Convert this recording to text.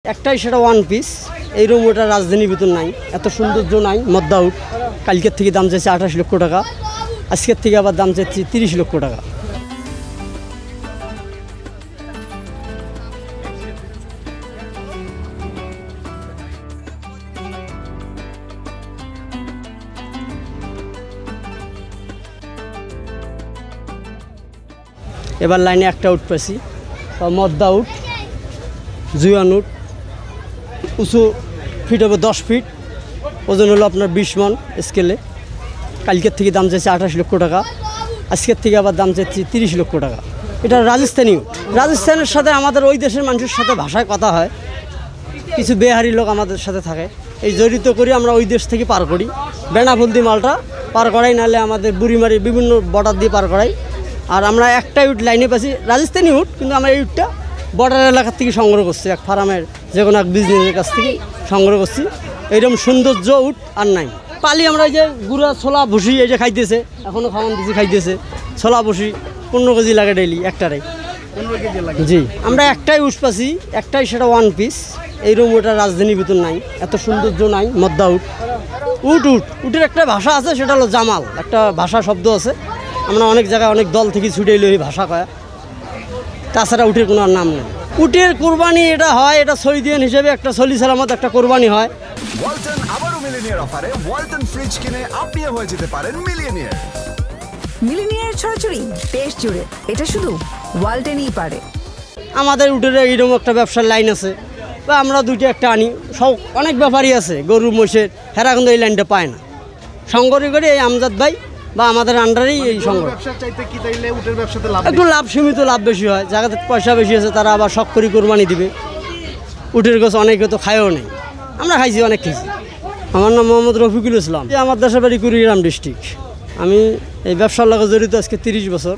একটাই সেটা one piece এইরকম ওটা রাজধানীর ভিতর নাই, এত সৌন্দর্য নাই। মদ্দা উট কালকের থেকে দাম চাইছে 28 লক্ষ টাকা, আজকের থেকে আবার দাম চাইছে 30 লক্ষ টাকা। এবার লাইনে একটা উট পাইছি, মদ্দা উট, জুয়ান উট, উঁচু ফিট হবে 10 ফিট, ওজন হলো আপনার 20 মন স্কেলে। কালকের থেকে দাম চাইছে 28 লক্ষ টাকা, আজকের থেকে আবার দাম চাইছে 30 লক্ষ টাকা। এটা রাজস্থানী উট। রাজস্থানের সাথে আমাদের ওই দেশের মানুষের সাথে ভাষায় কথা হয়, কিছু বেহারি লোক আমাদের সাথে থাকে, এই জড়িত করি আমরা ওই দেশ থেকে পার করি। বেনাফুলদি মালটা পার করাই, নাহলে আমাদের বুড়িমারি বিভিন্ন বর্ডার দিয়ে পার করাই। আর আমরা একটাই উট লাইনে পাচ্ছি, রাজস্থানী উট, কিন্তু আমরা এই উটটা বর্ডার এলাকার থেকে সংগ্রহ করছি, এক ফার্মের যে কোনো এক বিজনেসের কাছ থেকে সংগ্রহ করছি। এইরকম সৌন্দর্য উট আর নাই। পালি আমরা এই যে গুঁড়া ছোলা ভুসি এই যে খাইতেছে, এখনও খাওয়ান দিছি, খাইতেছে ছোলা ভুসি 15 কেজি লাগে ডেইলি একটারাই। 15 কেজি লাগে জি, আমরা একটাই উট পাচ্ছি, একটাই সেটা ওয়ান পিস। এইরকম ওটা রাজধানীর ভিতর নাই, এত সৌন্দর্য নাই। মদ্দা উট, উটের একটা ভাষা আছে, সেটা হলো জামাল, একটা ভাষা শব্দ আছে। আমরা অনেক জায়গায় অনেক দল থেকে ছুটে এলো এই ভাষা কয়া, তাছাড়া উটের কোনো নাম নেই। উটের কোরবানি এটা হয়, এটা সৌদিয়ান হিসেবে একটা সলি সালামত একটা কোরবানি হয়। ওয়ালটন আবারও মিলিনিয়ার অফারে ওয়ালটন ফ্রিজ কিনে আপনিও হয়ে যেতে পারেন মিলিয়নিয়ার। মিলিনিয়ার ছড়াছড়ি দেশ জুড়ে, এটা শুধু ওয়ালটনই পারে। আমাদের উটের এইরকম একটা ব্যবসার লাইন আছে, বা আমরা দুইটা একটা আনি। সব অনেক ব্যাপারই আছে গরু মহিষের, হেরা কিন্তু এই লাইনটা পায় না। সংগ্রহ করে এই আমজাদ ভাই বা আমাদের আন্ডারেই এই সংগ্রহ। ব্যবসার চাইতে কি তাইলে উটের ব্যবসাতে লাভ একটু লাভ, সীমিত লাভ বেশি হয়। যাদের পয়সা বেশি আছে তারা আবার শখ করে কোরবানি দিবে। উটের গাছ অনেকে তো খায়ও নেই, আমরা খাইছি, অনেক খেয়েছি। আমার নাম মোহাম্মদ রফিকুল ইসলাম, আমার দেশের বাড়ি কুড়িগ্রাম ডিস্ট্রিক্ট। আমি এই ব্যবসার লগে জড়িত আজকে 30 বছর।